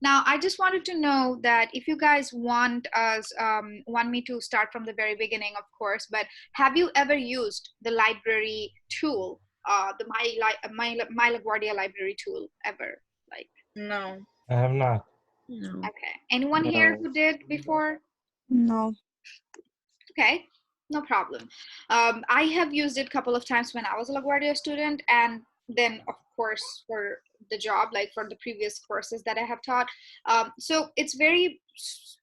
Now, I just wanted to know that if you guys want me to start from the very beginning, of course, but have you ever used the library tool, the My LaGuardia library tool ever? Like, No. I have not. No. okay. Anyone here No. who did before? No. Okay, no problem. I have used it a couple of times when I was a LaGuardia student, and then of course for the job, like for the previous courses that I have taught. So it's very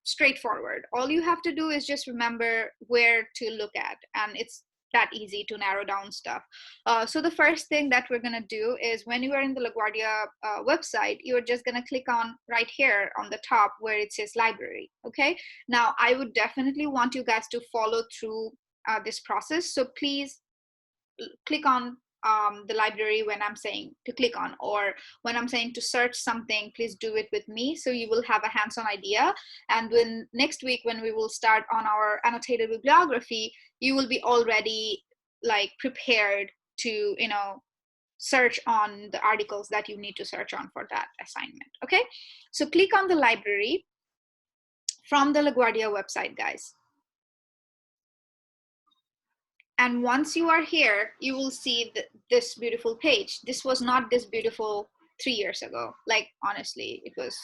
straightforward. All you have to do is just remember where to look at, and it's that easy to narrow down stuff. So the first thing that we're gonna do is when you are in the LaGuardia website, you're just gonna click on right here on the top where it says library, okay? Now, I would definitely want you guys to follow through this process. So please click on the library when I'm saying to click on, or when I'm saying to search something, please do it with me so you will have a hands-on idea. And when next week, when we will start on our annotated bibliography, you will be already like prepared to, you know, search on the articles that you need to search on for that assignment. Okay, so click on the library from the LaGuardia website, guys. And once you are here, you will see this beautiful page. This was not this beautiful 3 years ago. Like, honestly, it was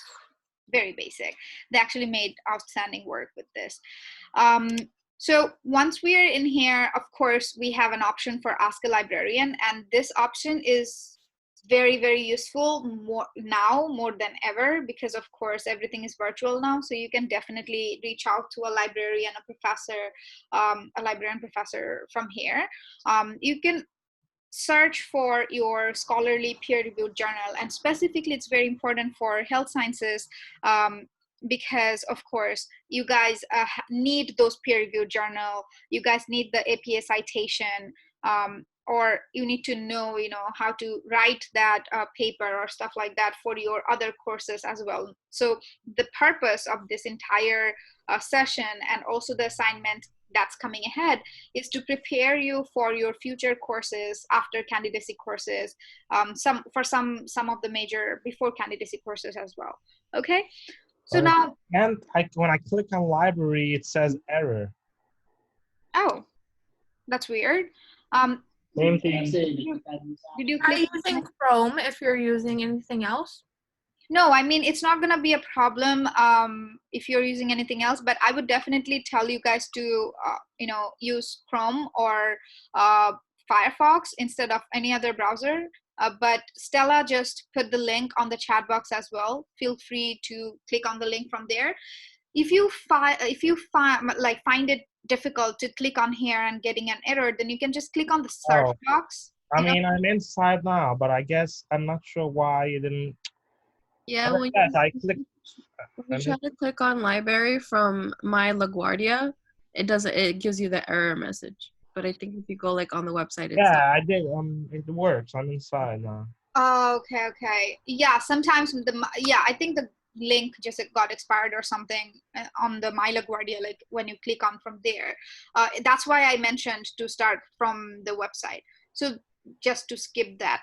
very basic. They actually made outstanding work with this. So once we are in here, of course, we have an option for Ask a Librarian. And this option is very, very useful more than ever, because of course everything is virtual now. So you can definitely reach out to a librarian, a librarian professor from here. You can search for your scholarly peer-reviewed journal, and specifically it's very important for health sciences, because of course you guys need those peer-reviewed journal. You guys need the APA citation, or you need to know, you know, how to write that paper or stuff like that for your other courses as well. So the purpose of this entire session, and also the assignment that's coming ahead, is to prepare you for your future courses after candidacy courses, some of the major before candidacy courses as well. Okay, so now, And when I click on library, it says error. oh, that's weird. Same thing. Did you Try click? using Chrome if you're using anything else. No, I mean, it's not gonna be a problem if you're using anything else, but I would definitely tell you guys to, you know, use Chrome or Firefox instead of any other browser. But Stella just put the link on the chat box as well. Feel free to click on the link from there. If you find it difficult to click on here and getting an error, then you can just click on the search box. I mean, I'm inside now, but I guess I'm not sure why you didn't. Yeah, When I clicked. when you try to click on library from My LaGuardia, it gives you the error message. But I think if you go like on the website itself. Yeah, I did. It works. I'm inside now. Oh, okay. Yeah, sometimes I think the link just got expired or something on the My LaGuardia, like when you click on from there. That's why I mentioned to start from the website. So just to skip that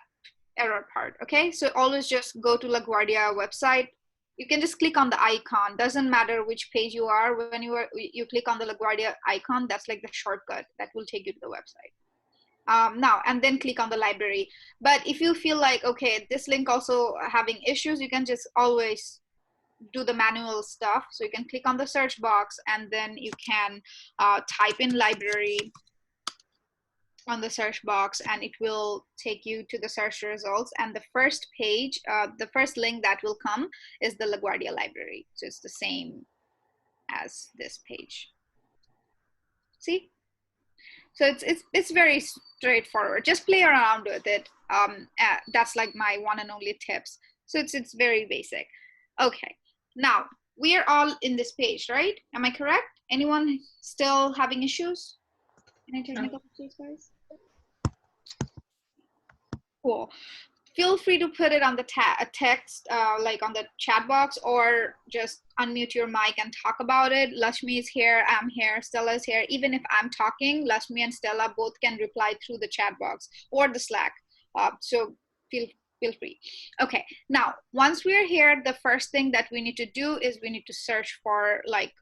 error part, okay? So always just go to LaGuardia website. You can just click on the icon. Doesn't matter which page you are. When you click on the LaGuardia icon, that's like the shortcut that will take you to the website. Now, and then click on the library. But if you feel like, okay, this link also having issues, you can just always do the manual stuff. So you can click on the search box, and then you can type in library on the search box, and it will take you to the search results. And the first page, the first link that will come is the LaGuardia library. So it's the same as this page. See? So it's very straightforward. Just play around with it. That's like my one and only tips. So it's very basic. Okay, now we are all in this page, right? Am I correct? Anyone still having issues? Any technical issues, guys? Cool. Feel free to put it on the text, like on the chat box, or just unmute your mic and talk about it. Lashmi is here, I'm here, Stella is here. Even if I'm talking, Lashmi and Stella both can reply through the chat box or the Slack. So feel feel free. Okay, now once we're here, the first thing that we need to do is we need to search for like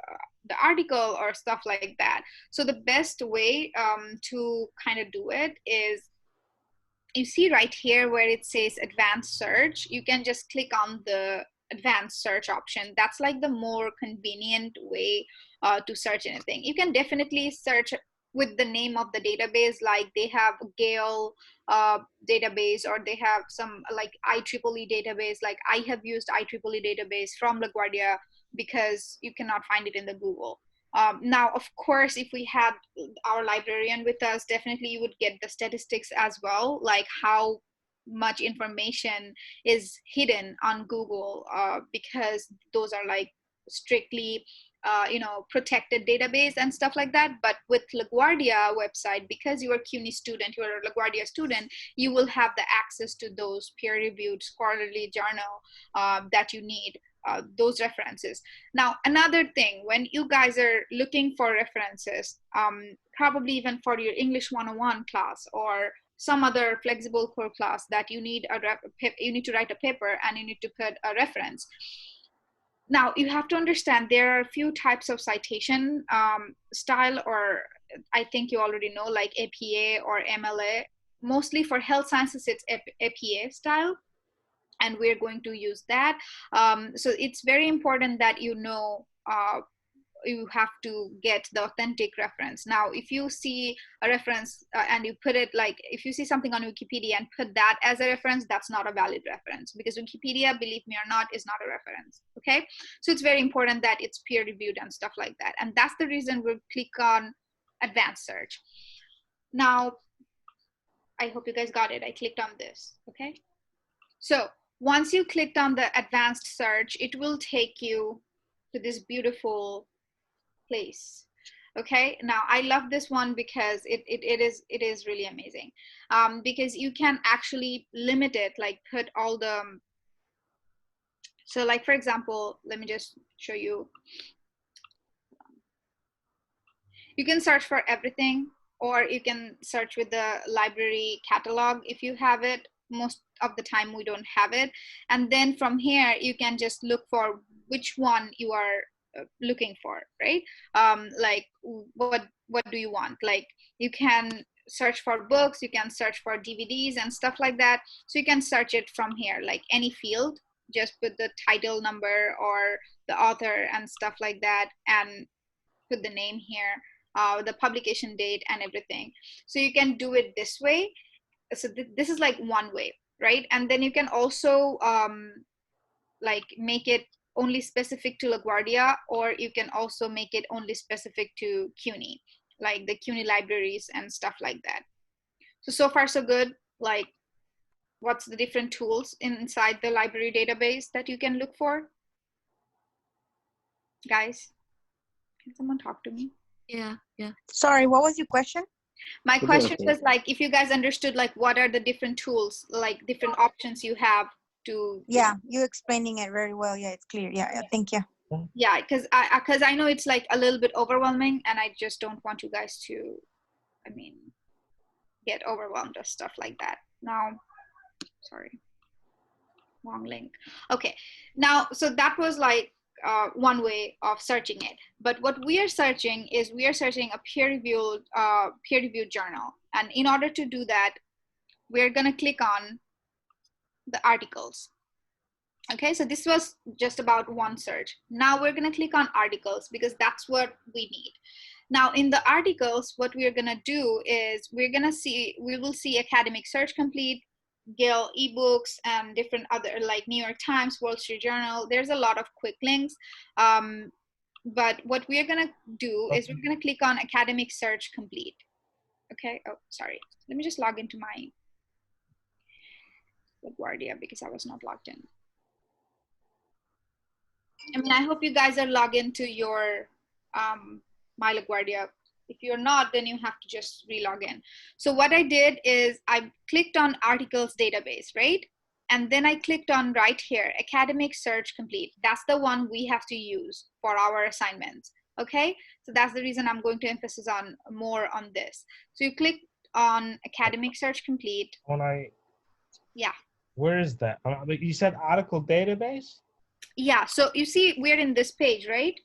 the article or stuff like that. So the best way to kind of do it is, you see right here where it says advanced search, you can just click on the advanced search option. That's like the more convenient way to search anything. You can definitely search with the name of the database, like they have Gale database, or they have some like IEEE database. Like I have used IEEE database from LaGuardia because you cannot find it in the Google. Now, of course, if we had our librarian with us, definitely you would get the statistics as well, like how much information is hidden on Google, because those are like strictly protected database and stuff like that. But with LaGuardia website, because you're a CUNY student, you're a LaGuardia student, you will have the access to those peer-reviewed scholarly journal that you need. Those references. Now, another thing, when you guys are looking for references, probably even for your English 101 class or some other flexible core class that you need you need to write a paper and you need to put a reference. Now, you have to understand there are a few types of citation style, or I think you already know, like APA or MLA. Mostly for health sciences, it's APA style, and we're going to use that. So it's very important that you know you have to get the authentic reference. Now, if you see a reference and you put it like, if you see something on Wikipedia and put that as a reference, that's not a valid reference, because Wikipedia, believe me or not, is not a reference. Okay, so it's very important that it's peer reviewed and stuff like that. And that's the reason we'll click on advanced search. Now, I hope you guys got it. I clicked on this. Okay, so once you clicked on the advanced search, it will take you to this beautiful place. Okay, now I love this one because it is really amazing, because you can actually limit it, like put all the, so like for example, let me just show you. You can search for everything, or you can search with the library catalog if you have it. Most of the time we don't have it, and then from here you can just look for which one you are looking for, right? Like what do you want? Like you can search for books, you can search for DVDs and stuff like that. So you can search it from here, like any field, just put the title number or the author and stuff like that, and put the name here, the publication date and everything. So you can do it this way. So this is like one way, right? And then you can also like make it only specific to LaGuardia, or you can also make it only specific to CUNY, like the CUNY libraries and stuff like that. So far so good. Like, what's the different tools inside the library database that you can look for? Guys, can someone talk to me? Yeah. Sorry, what was your question? My question was like, if you guys understood, like what are the different tools, like different options you have to. Yeah, you explaining it very well. Yeah, it's clear. Yeah, thank you. Yeah, because I know it's like a little bit overwhelming, and I just don't want you guys to, I mean, get overwhelmed or stuff like that. Now, sorry, wrong link. Okay, now, so that was like one way of searching it. But what we are searching is, we are searching a peer-reviewed journal. And in order to do that, we're gonna click on the articles. Okay, so this was just about one search. Now we're gonna click on articles, because that's what we need. Now in the articles, what we're gonna do is we will see Academic Search Complete, Gale ebooks, and different other, like New York Times, Wall Street Journal. There's a lot of quick links. But what we're gonna do is we're gonna click on Academic Search Complete. Okay, oh, sorry. Let me just log into my LaGuardia because I was not logged in. I mean, I hope you guys are logged into your My LaGuardia. If you're not, then you have to just re-log in. So what I did is I clicked on articles database, right? And then I clicked on right here, Academic Search Complete. That's the one we have to use for our assignments, okay? So that's the reason I'm going to emphasize on more on this. So you click on Academic Search Complete. When I Yeah. Where is that? But you said article database? Yeah, so you see we're in this page, right?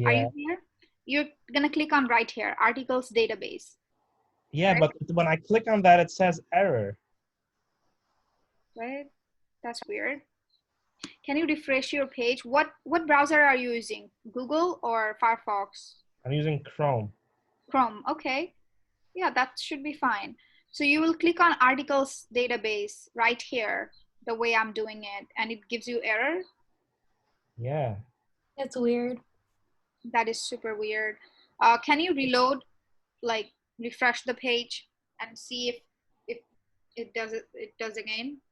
Are Yeah. you here? You're gonna click on right here, articles database, Yeah, right? but when I click on that, it says error. Right? That's weird. Can you refresh your page? What browser are you using? Google or Firefox? I'm using Chrome. Chrome. Okay. Yeah, that should be fine. So you will click on articles database right here, the way I'm doing it, and it gives you error. Yeah. That's weird. That is super weird. Can you reload, like refresh the page and see if it does again?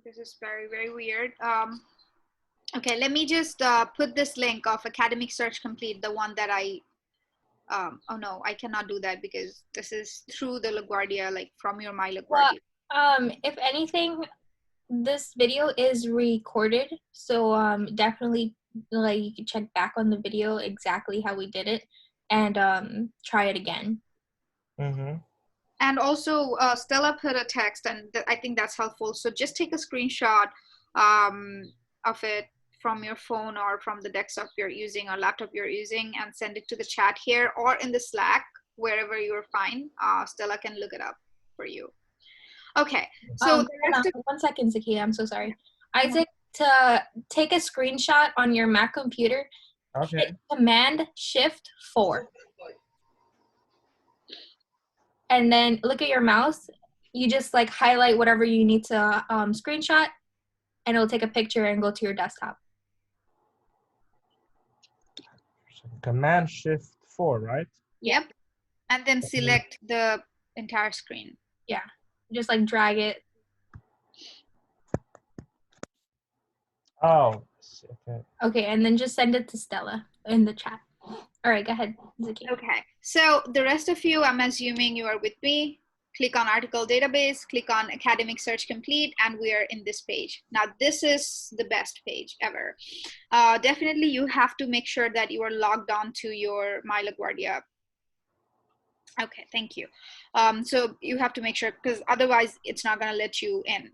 This is very, very weird. Okay, let me just put this link of Academic Search Complete, the one that I, oh no, I cannot do that because this is through the LaGuardia, like from your My LaGuardia. If anything, this video is recorded, so definitely like you can check back on the video exactly how we did it and try it again. Mm-hmm. And also Stella put a text, and I think that's helpful. So just take a screenshot of it from your phone or from the desktop you're using or laptop you're using and send it to the chat here or in the Slack, wherever you're fine. Stella can look it up for you. Okay, so one second, Zakia, I'm so sorry. Isaac, to take a screenshot on your Mac computer, Okay. hit Command-Shift-4. And then look at your mouse. You just like highlight whatever you need to screenshot, and it'll take a picture and go to your desktop. Command-Shift-4, right? Yep. And then select the entire screen. Yeah, just like drag it. Oh, okay. Okay, and then just send it to Stella in the chat. All right, go ahead, Zakia. Okay, so the rest of you, I'm assuming you are with me. Click on article database, click on Academic Search Complete, and we are in this page. Now, this is the best page ever. Definitely, you have to make sure that you are logged on to your My LaGuardia. Okay, thank you. So you have to make sure, because otherwise it's not gonna let you in.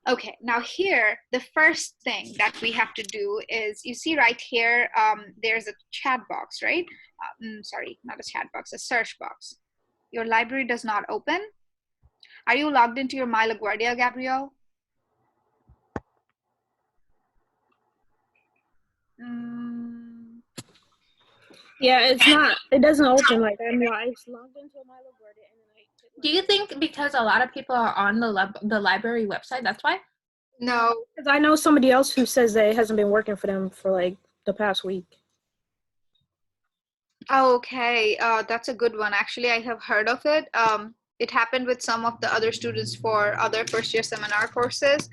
Okay, now here, the first thing that we have to do is, you see right here, there's a chat box, right? Sorry, not a chat box, a search box. Your library does not open. Are you logged into your My LaGuardia, Gabrielle? Yeah, it's not. It doesn't open like I'm logged into my LaGuardia and then I. Do you think because a lot of people are on the library website, that's why? No. Because I know somebody else who says that it hasn't been working for them for like the past week. Okay, that's a good one. Actually, I have heard of it. It happened with some of the other students for other first-year seminar courses.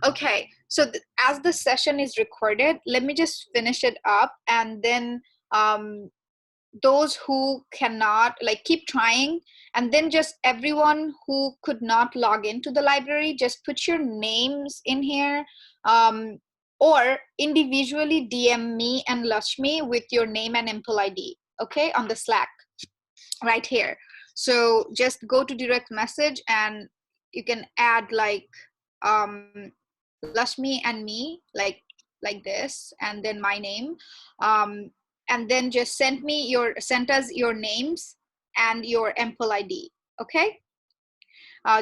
Okay, so as the session is recorded, let me just finish it up, and then those who cannot, like, keep trying, and then just everyone who could not log into the library, just put your names in here, or individually DM me and Lashmi with your name and MPL ID, okay, on the Slack right here. So just go to direct message and you can add like Lashmi and me, like this, and then my name, and then just send us your names and your MPL ID, okay?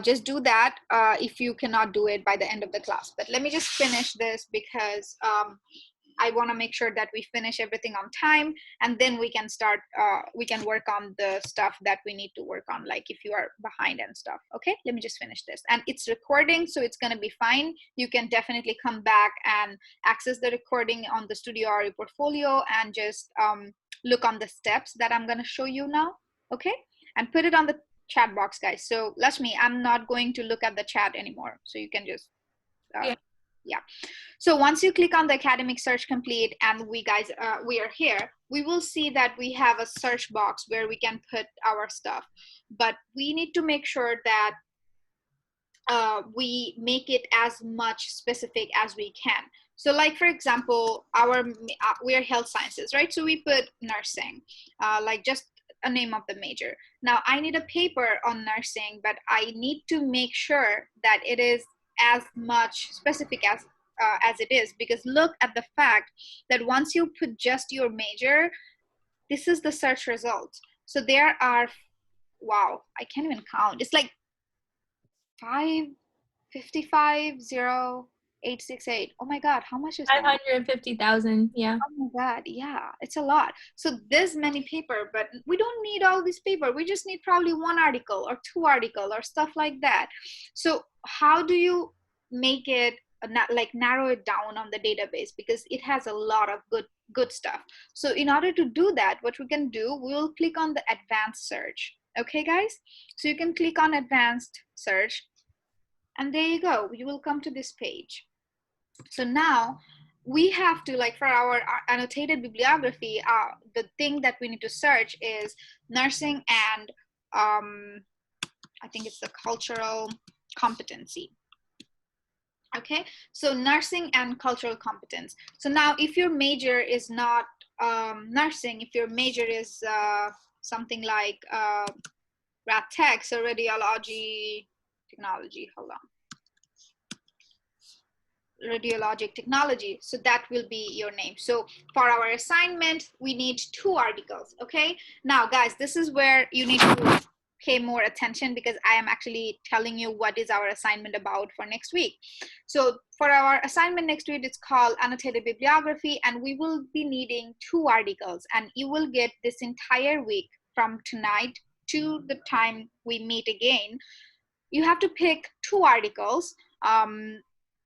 Just do that if you cannot do it by the end of the class. But let me just finish this because I want to make sure that we finish everything on time, and then we can start, we can work on the stuff that we need to work on, like if you are behind and stuff. Okay, let me just finish this. And it's recording, so it's going to be fine. You can definitely come back and access the recording on the Studio RE portfolio and just look on the steps that I'm going to show you now. Okay, and put it on the chat box, guys. So Lashmi, I'm not going to look at the chat anymore, so you can just yeah. So once you click on the Academic Search Complete and we are here, we will see that we have a search box where we can put our stuff, but we need to make sure that we make it as much specific as we can. So like, for example, we are health sciences, right? So we put nursing, like just a name of the major. Now I need a paper on nursing, but I need to make sure that it is as much specific as it is, because look at the fact that once you put just your major, this is the search results. So there are, wow, I can't even count. It's like 555,0868. Oh my God, how much is that? 550,000. Yeah. Oh my God, yeah, it's a lot. So this many paper, but we don't need all this paper. We just need probably one article or two article or stuff like that. So how do you make it like narrow it down on the database, because it has a lot of good stuff. So in order to do that, what we can do, we will click on the advanced search. Okay, guys? So you can click on advanced search, and there you go. You will come to this page. So now we have to, like for our annotated bibliography, the thing that we need to search is nursing and I think it's the cultural competency. Okay, so nursing and cultural competence. So now if your major is not nursing, if your major is something like rad tech, so radiology technology, hold on. Radiologic technology, so that will be your name. So for our assignment, we need 2 articles. Okay, now guys, this is where you need to pay more attention, because I am actually telling you what is our assignment about for next week. So for our assignment next week, it's called annotated bibliography, and we will be needing 2 articles, and you will get this entire week from tonight to the time we meet again. You have to pick 2 articles,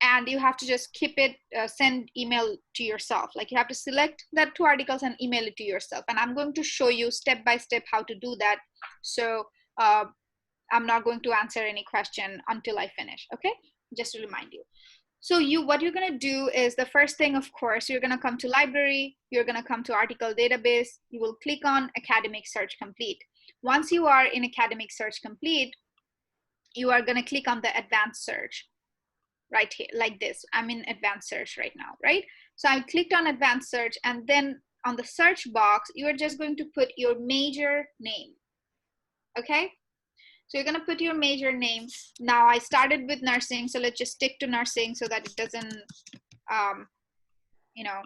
and you have to just keep it, send email to yourself. Like you have to select that 2 articles and email it to yourself. And I'm going to show you step by step how to do that. So I'm not going to answer any question until I finish, okay? Just to remind you. So what you're gonna do is, the first thing, of course, you're gonna come to library, you're gonna come to article database, you will click on academic search complete. Once you are in academic search complete, you are gonna click on the advanced search right here, like this. I'm in advanced search right now, right? So I clicked on advanced search, and then on the search box, you are just going to put your major name. Okay, so you're going to put your major name. Now I started with nursing, so let's just stick to nursing so that it doesn't you know,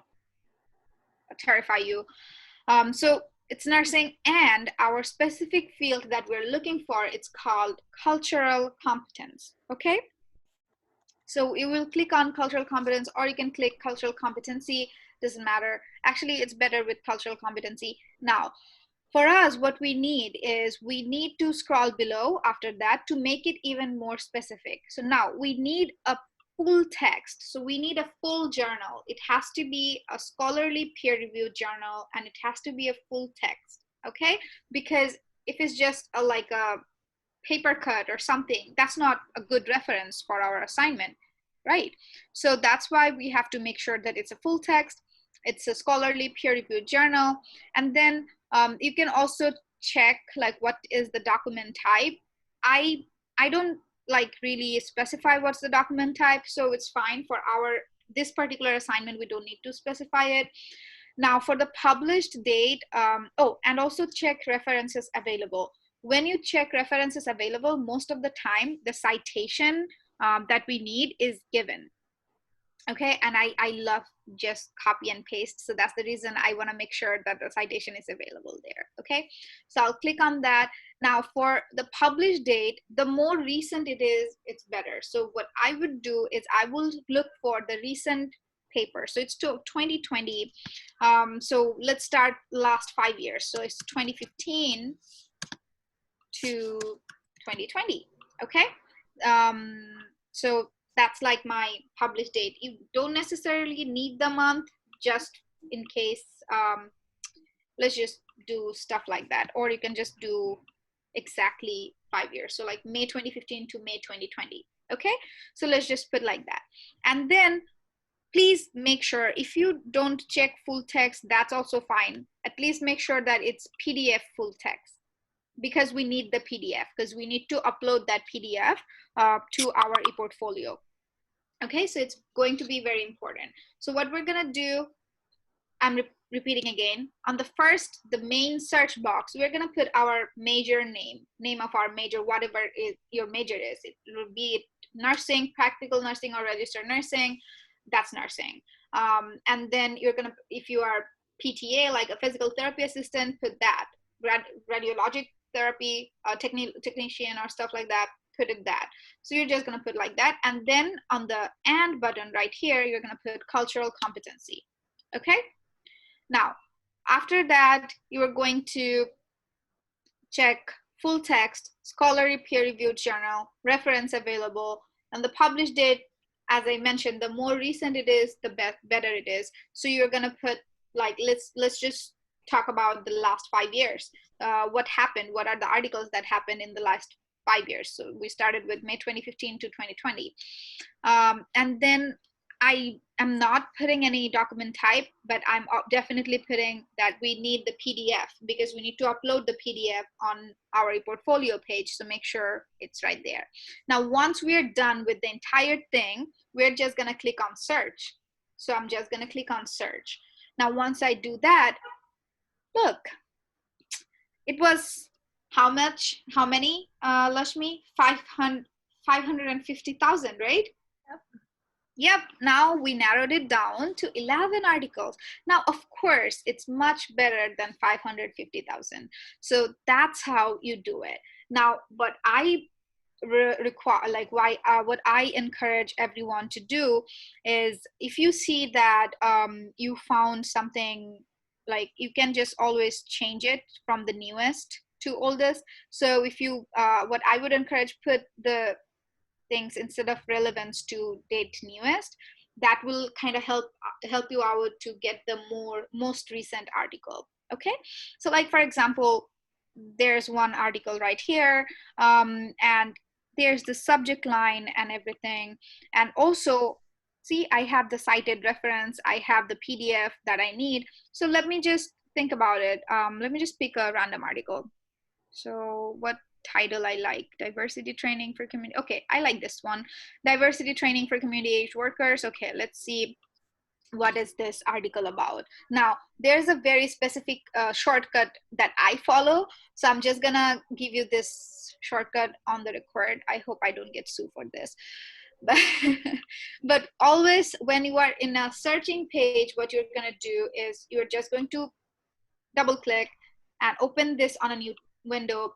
terrify you. So it's nursing, and our specific field that we're looking for, it's called cultural competence. Okay, so you will click on cultural competence, or you can click cultural competency, doesn't matter. Actually, it's better with cultural competency. Now, for us, what we need is, we need to scroll below after that to make it even more specific. So now we need a full text. So we need a full journal. It has to be a scholarly peer-reviewed journal, and it has to be a full text, okay? Because if it's just like a paper cut or something, that's not a good reference for our assignment, right? So that's why we have to make sure that it's a full text, it's a scholarly peer-reviewed journal, and then you can also check like what is the document type. I don't like really specify what's the document type, so it's fine for this particular assignment. We don't need to specify it. Now for the published date, oh, and also check references available. When you check references available, most of the time the citation that we need is given. Okay, and I love just copy and paste, so that's the reason I want to make sure that the citation is available there. Okay, so I'll click on that. Now for the published date, the more recent it is, it's better. So what I would do is, I will look for the recent paper. So it's to 2020. So let's start last 5 years. So it's 2015 to 2020. Okay, so that's like my published date. You don't necessarily need the month, just in case. Let's just do stuff like that, or you can just do exactly 5 years. So like May 2015 to May 2020. Okay, so let's just put like that. And then please make sure, if you don't check full text, that's also fine. At least make sure that it's PDF full text, because we need the PDF, because we need to upload that PDF to our ePortfolio. Okay, so it's going to be very important. So what we're gonna do, I'm repeating again, on the first, the main search box, we're going to put our major name of our major, whatever your major is. It will be nursing, practical nursing, or registered nursing. That's nursing. And then you're going to, if you are PTA, like a physical therapy assistant, put that. Radiologic therapy, technician or stuff like that, put it that. So you're just going to put like that. And then on the and button right here, you're going to put cultural competency. Okay. Now, after that, you are going to check full text, scholarly peer-reviewed journal, reference available, and the published date. As I mentioned, the more recent it is, the better it is. So you're gonna put like, let's just talk about the last 5 years. What happened? What are the articles that happened in the last 5 years? So we started with May 2015 to 2020, and then I am not putting any document type, but I'm definitely putting that we need the PDF, because we need to upload the PDF on our portfolio page. So make sure it's right there. Now, once we're done with the entire thing, we're just going to click on search. So I'm just going to click on search. Now, once I do that, look, it was how much, how many, Lashmi? 550,000, right? Yep. Yep, now we narrowed it down to 11 articles. Now, of course, it's much better than 550,000. So that's how you do it. Now, what I require, like what I encourage everyone to do is, if you see that you found something, like, you can just always change it from the newest to oldest. So if you, what I would encourage, put the things instead of relevance to date newest. That will kind of help you out to get the most recent article. Okay, so like, for example, there's one article right here, and there's the subject line and everything, and also see, I have the cited reference, I have the PDF that I need. So let me just think about it. Let me just pick a random article. So what title I like? Diversity training for community. Okay, I like this one. Diversity training for community age workers. Okay, let's see, what is this article about? Now, there's a very specific shortcut that I follow. So I'm just gonna give you this shortcut on the record. I hope I don't get sued for this. But always when you are in a searching page, what you're gonna do is you're just going to double click and open this on a new window.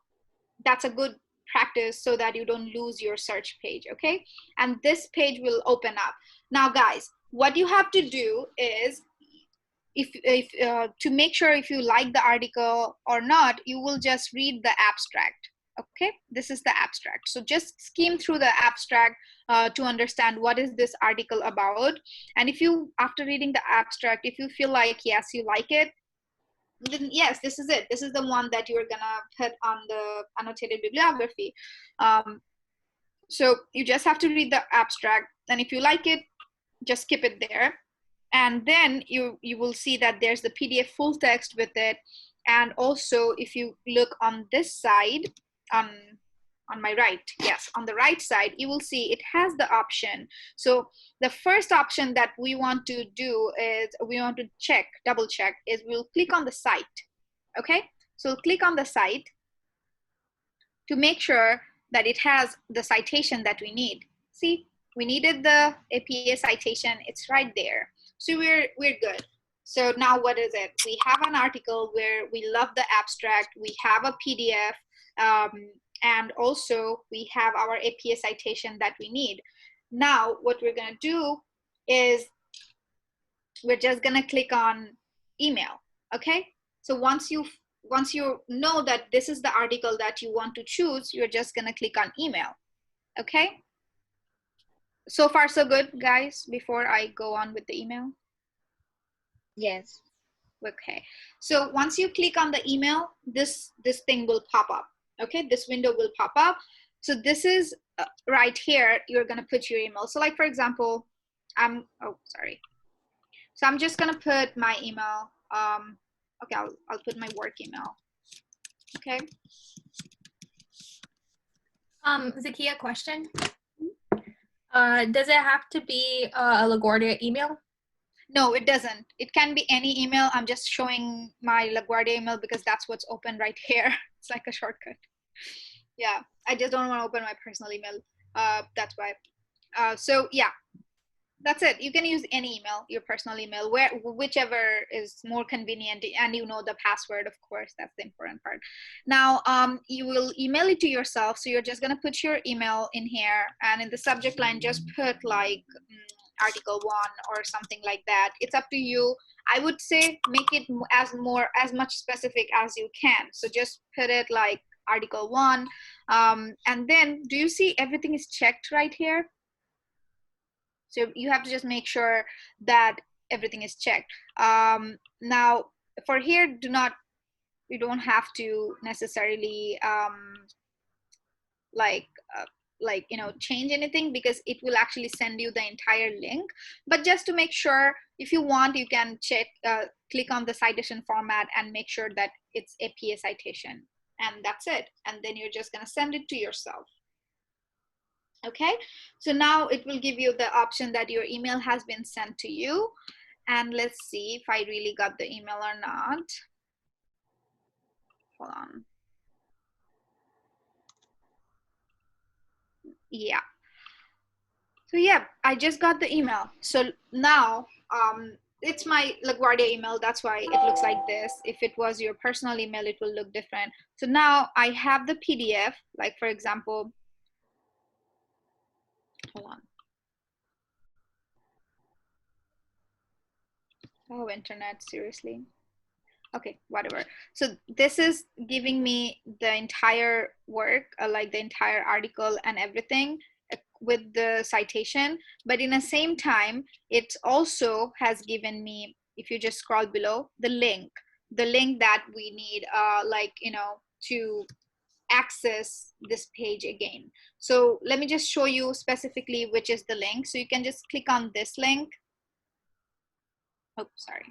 That's a good practice so that you don't lose your search page, okay? And this page will open up. Now, guys, what you have to do is, if to make sure if you like the article or not, you will just read the abstract, okay? This is the abstract. So just skim through the abstract to understand what is this article about. And if you, after reading the abstract, if you feel like, yes, you like it, then yes, this is it. This is the one that you're gonna put on the annotated bibliography. So you just have to read the abstract, and if you like it, just skip it there. And then you will see that there's the PDF full text with it. And also, if you look on this side, on my right, yes, on the right side, you will see it has the option. So the first option that we want to do is, we want to double check, is we'll click on the site, okay? So we'll click on the site to make sure that it has the citation that we need. See, we needed the APA citation, it's right there. So we're good. So now what is it? We have an article where we love the abstract, we have a PDF, and also we have our APA citation that we need. Now, what we're gonna do is we're just gonna click on email, okay? So once you know that this is the article that you want to choose, you're just gonna click on email, okay? So far, so good, guys, before I go on with the email? Yes. Okay, so once you click on the email, this thing will pop up. Okay, this window will pop up. So this is right here, you're gonna put your email. So like, for example, so I'm just gonna put my email. Okay, I'll put my work email. Okay. Zakia, question. Does it have to be a LaGuardia email? No, it doesn't. It can be any email. I'm just showing my LaGuardia email because that's what's open right here. It's like a shortcut. Yeah, I just don't want to open my personal email. That's why. So yeah, that's it. You can use any email, your personal email, whichever is more convenient, and you know the password, of course. That's the important part. Now, you will email it to yourself. So you're just gonna put your email in here, and in the subject line, just put like article 1 or something like that. It's up to you. I would say make it as much specific as you can. So just put it like article 1, and then do you see everything is checked right here? So you have to just make sure that everything is checked. Now for here, you don't have to necessarily change anything, because it will actually send you the entire link. But just to make sure, if you want, you can click on the citation format and make sure that it's APA citation, and that's it. And then you're just gonna send it to yourself. Okay, so now it will give you the option that your email has been sent to you. And let's see if I really got the email or not. Hold on. Yeah. So yeah, I just got the email. So now it's my LaGuardia email. That's why it looks like this. If it was your personal email, it will look different. So now I have the PDF, like for example, hold on. Oh, internet, seriously. Okay, whatever. So this is giving me the entire work, like the entire article and everything with the citation. But in the same time, it also has given me, if you just scroll below, the link that we need, to access this page again. So let me just show you specifically which is the link. So you can just click on this link. Oh, sorry.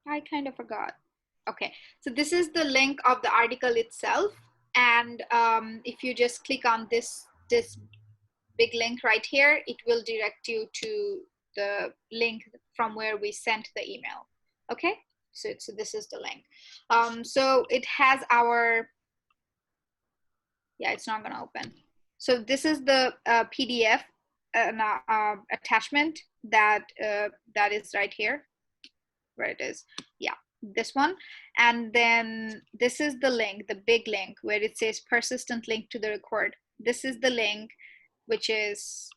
I kind of forgot. Okay, so this is the link of the article itself. And if you just click on this big link right here, it will direct you to the link from where we sent the email. Okay, so this is the link. So it has our, yeah, it's not gonna open. So this is the PDF attachment that is right here, where it is. Yeah, this one. And then this is the link, the big link where it says persistent link to the record. This is the link, which is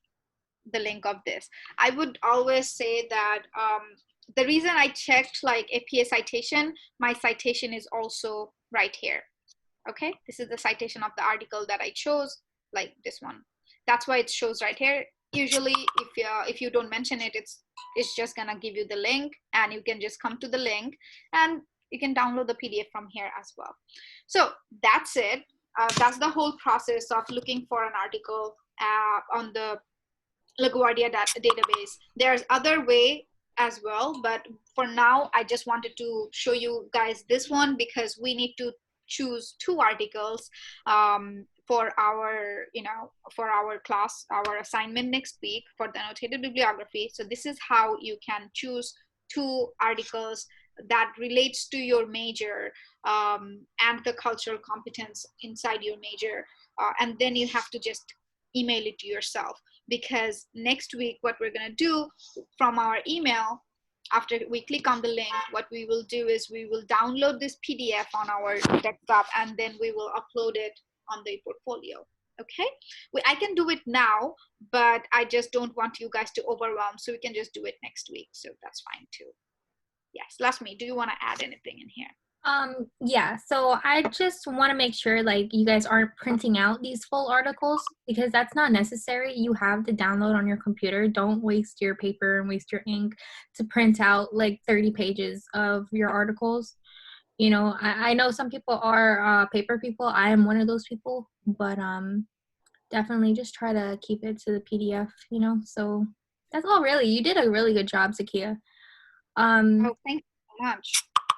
the link of this. I would always say that the reason I checked like APA citation, my citation is also right here. Okay, this is the citation of the article that I chose, like this one. That's why it shows right here. Usually if you don't mention it, it's just gonna give you the link, and you can just come to the link and you can download the PDF from here as well. So that's it. That's the whole process of looking for an article on the LaGuardia database. There's other way as well, but for now I just wanted to show you guys this one, because we need to choose 2 articles for our class, our assignment next week for the annotated bibliography. So this is how you can choose 2 articles that relates to your major and the cultural competence inside your major, and then you have to just email it to yourself, because next week what we're going to do from our email, after we click on the link, what we will do is we will download this PDF on our desktop, and then we will upload it on the portfolio. Okay, I can do it now, but I just don't want you guys to overwhelm, so we can just do it next week. So that's fine too. Yes, Lasmi, do you want to add anything in here? Yeah, so I just want to make sure like you guys aren't printing out these full articles, because that's not necessary. You have the download on your computer. Don't waste your paper and waste your ink to print out like 30 pages of your articles. You know, I know some people are paper people. I am one of those people, but definitely just try to keep it to the PDF, you know. So that's all really. You did a really good job, Zakia. Oh, thank you so much.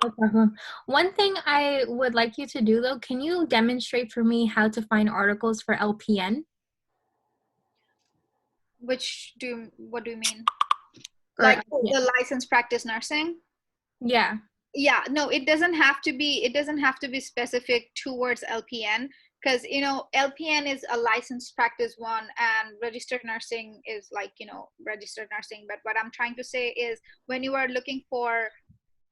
No problem. One thing I would like you to do though, can you demonstrate for me how to find articles for LPN? What do you mean? Or, Like yeah. the licensed practice nursing? Yeah. Yeah, no, it doesn't have to be specific towards LPN, because LPN is a licensed practice one, and registered nursing is like registered nursing. But what I'm trying to say is, when you are looking for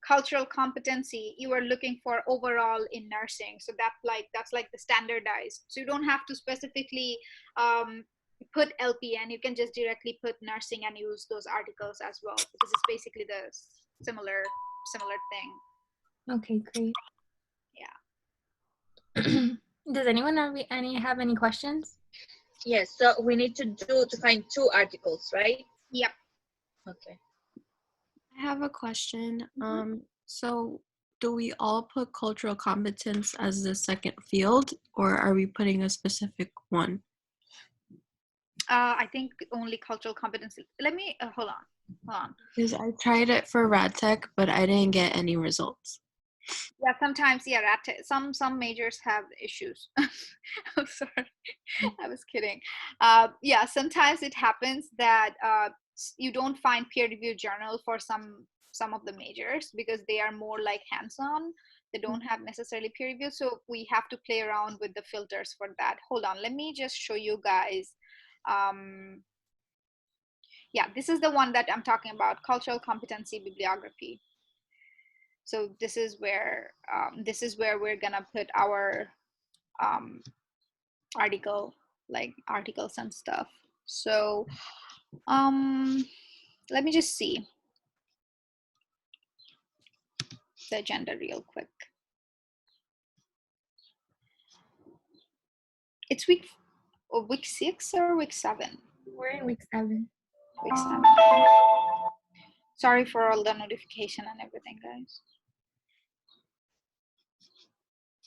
cultural competency, you are looking for overall in nursing. So that's like the standardized, so you don't have to specifically put LPN. You can just directly put nursing and use those articles as well, because it's basically the similar thing. Okay, great. Yeah. Does anyone have any questions? Yes. So we need to find 2 articles, right? Yep. Okay. I have a question. Mm-hmm. So do we all put cultural competence as the second field, or are we putting a specific one? I think only cultural competency. Let me hold on. Because I tried it for RadTech, but I didn't get any results. Yeah, sometimes, yeah, some majors have issues. I'm sorry, I was kidding. Yeah, sometimes it happens that you don't find peer-reviewed journal for some of the majors, because they are more like hands-on. They don't have necessarily peer review, so we have to play around with the filters for that. Hold on, let me just show you guys. Yeah, this is the one that I'm talking about, cultural competency bibliography. So this is where we're gonna put our articles and stuff. So let me just see the agenda real quick. It's week 6 or week 7? We're in week 7. Week 7. Sorry for all the notification and everything, guys.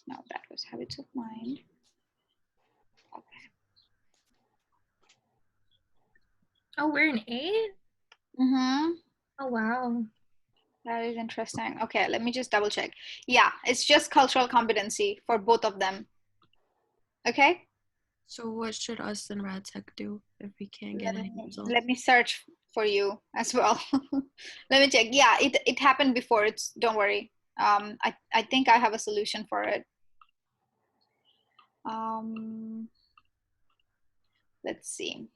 No, that was habits of mind. Okay. Oh, we're in 8? Mm-hmm. Oh, wow. That is interesting. Okay, let me just double check. Yeah, it's just cultural competency for both of them. Okay. So what should us and RadTech do if we can't get any results? Let me search for you as well. Let me check. Yeah, it happened before. Don't worry. I think I have a solution for it. Let's see.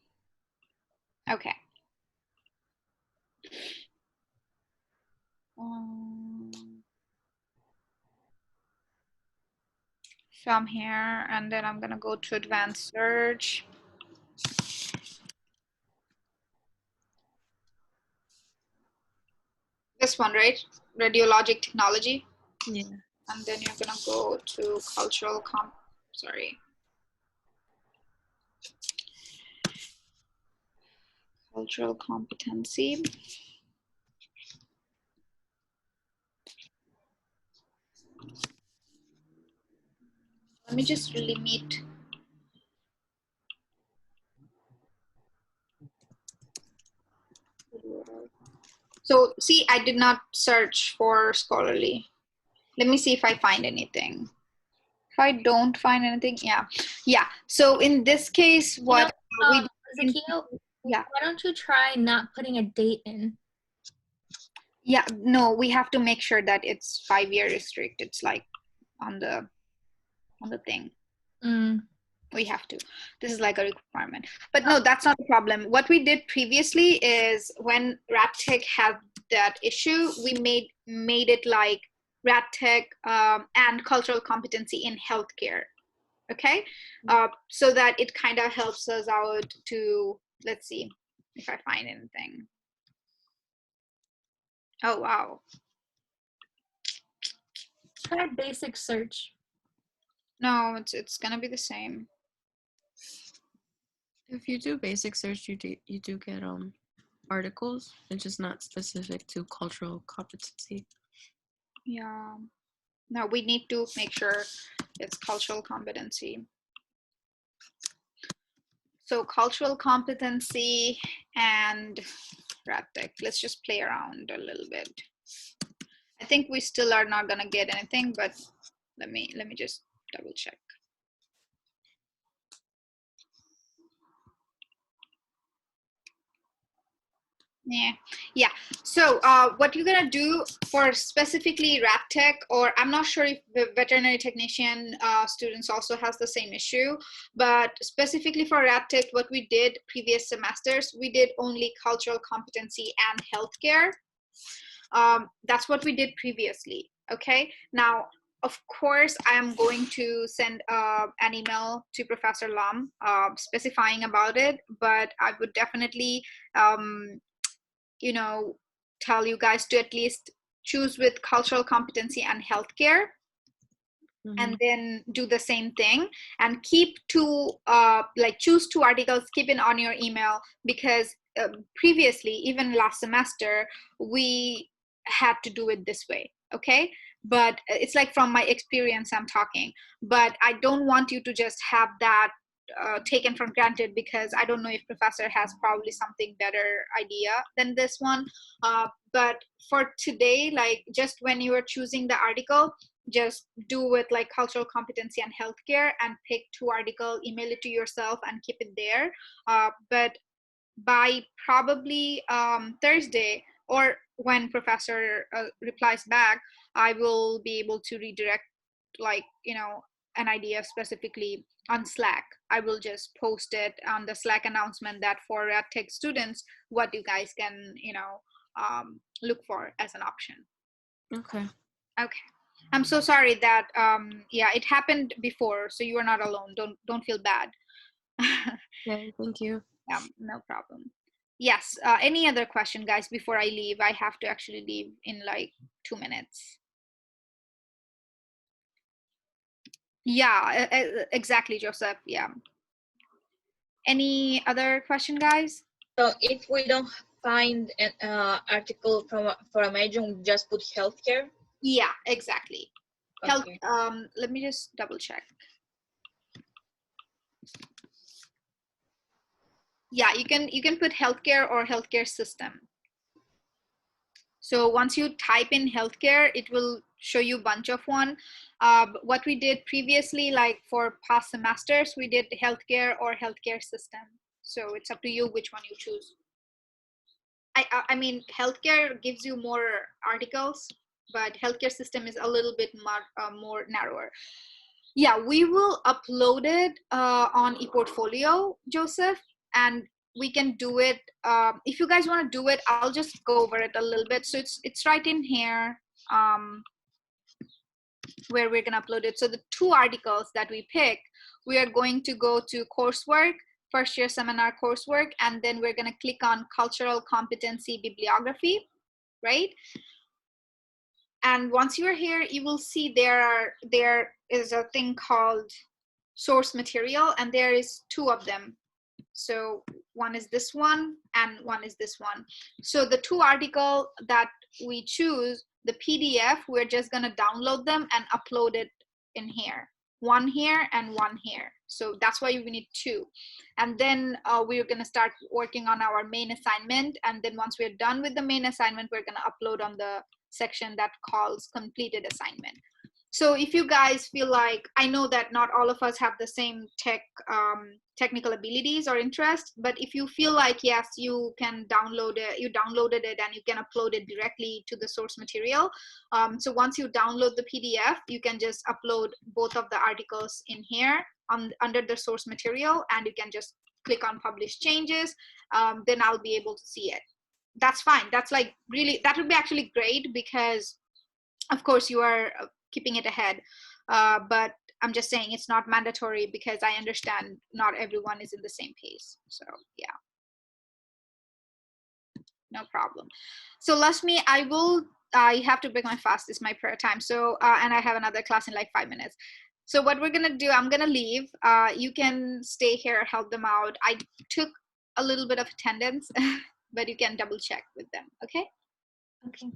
Okay. So I'm here, and then I'm gonna go to advanced search. This one, right? Radiologic technology. Yeah. And then you're gonna go to cultural competency. Let me just limit. So see, I did not search for scholarly. Let me see if I find anything. If I don't find anything, yeah. So in this case, what Zakio, yeah. Why don't you try not putting a date in? Yeah, no, we have to make sure that it's 5-year restrict. It's like on the thing. We have to. This is like a requirement. But no, that's not the problem. What we did previously is, when RadTech had that issue, we made it like RadTech and cultural competency in healthcare. Okay, so that it kind of helps us out to, let's see if I find anything. Oh wow. Try basic search. No, it's gonna be the same. If you do basic search, you do get articles. It's just not specific to cultural competency. Yeah. No, we need to make sure it's cultural competency. So cultural competency and RadTech. Let's just play around a little bit. I think we still are not gonna get anything, but let me just double check. Yeah. So what you're gonna do for specifically rat tech, or I'm not sure if the veterinary technician students also has the same issue, but specifically for rat tech, what we did previous semesters, we did only cultural competency and healthcare. That's what we did previously. Okay. Now, of course, I am going to send an email to Professor Lam specifying about it, but I would definitely tell you guys to at least choose with cultural competency and healthcare, and then do the same thing, and keep choose 2 articles, keep it on your email, because previously, even last semester, we had to do it this way. Okay. But it's like from my experience I'm talking, but I don't want you to just have that taken for granted, because I don't know if professor has probably something better idea than this one. But for today, like, just when you are choosing the article, just do it like cultural competency and healthcare, and pick 2 articles, email it to yourself, and keep it there. But by probably Thursday, or when professor replies back, I will be able to redirect, an idea specifically on Slack. I will just post it on the Slack announcement that for RadTech students, what you guys can, look for as an option. Okay. Okay. I'm so sorry that, it happened before, so you are not alone. Don't feel bad. Okay, thank you. No problem. Yes. Any other question, guys, before I leave? I have to actually leave in like 2 minutes. Yeah, exactly, Joseph. Yeah. Any other question, guys? So if we don't find an article for a major, we just put healthcare. Yeah, exactly. Okay. Let me just double check. Yeah, you can put healthcare or healthcare system. So once you type in healthcare, it will show you a bunch of one. What we did previously, like for past semesters, we did healthcare or healthcare system. So it's up to you which one you choose. I mean, healthcare gives you more articles, but healthcare system is a little bit more narrower. Yeah, we will upload it on ePortfolio, Joseph, and we can do it. If you guys want to do it, I'll just go over it a little bit. So it's right in here where we're going to upload it. So the 2 articles that we pick, we are going to go to coursework, first year seminar coursework, and then we're going to click on cultural competency bibliography, right? And once you're here, you will see there is a thing called source material, and there is 2 of them. So one is this one and one is this one. So the 2 articles that we choose, the PDF, we're just going to download them and upload it in here. One here and one here. So that's why we need 2. And then we're going to start working on our main assignment. And then once we're done with the main assignment, we're going to upload on the section that calls completed assignment. So if you guys feel like, I know that not all of us have the same technical abilities or interest, but if you feel like, yes, you can download it, you downloaded it and you can upload it directly to the source material. So once you download the PDF, you can just upload both of the articles in here under the source material, and you can just click on publish changes. Then I'll be able to see it. That's fine. That's like really, that would be actually great, because of course you are keeping it ahead, but I'm just saying it's not mandatory, because I understand not everyone is in the same pace. So yeah, no problem. So Lasmi, I have to break my fast. It's my prayer time. So and I have another class in like 5 minutes. So what we're gonna do, I'm gonna leave. You can stay here, help them out. I took a little bit of attendance, but you can double check with them. Okay. Okay.